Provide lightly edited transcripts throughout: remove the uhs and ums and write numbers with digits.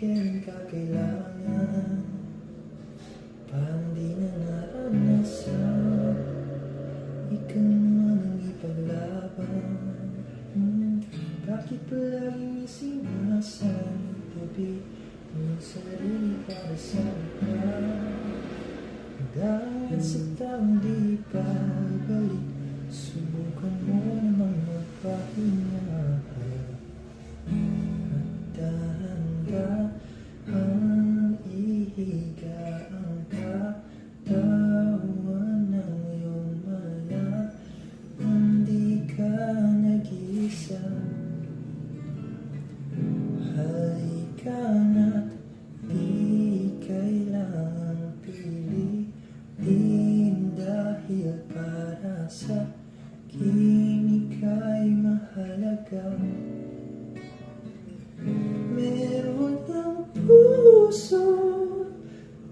kailan kakailangan, parang di na naranasan. Ikaw naman ang ipaglaban. Bakit palaging sinasabi ang sarili para sa iba? Dahil sa taong di pagbalik, subukan mo namang magpahinga. At dahan-dahang ihiga ang katawan ng iyong mala. Hindi ka nag-iisa, halika na't di kailangang pilitin, dahil para sa akin ika'y mahalaga. Meron ng puso,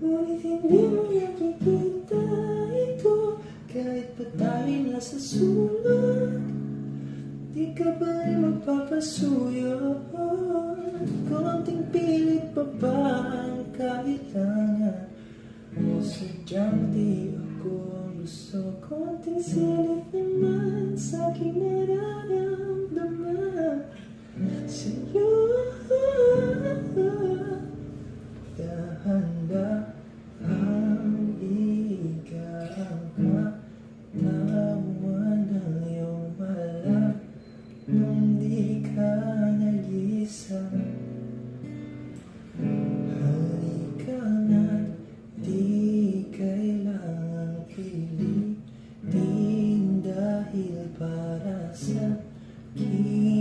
ngunit hindi mo nakikita ito. Kahit pa tayo nasa sulat, di ka ba rin magpapasuyo? Konting pilit pa ba ang kailangan? O sadyang di ako ang gusto? Konting silip naman sa aking nararamdaman sa'yo. Dahan-dahang ihiga ang katawan ng iyong mala. Nung di ka nag-isa, halika na't di kailangang pilitin, dahil para sa akin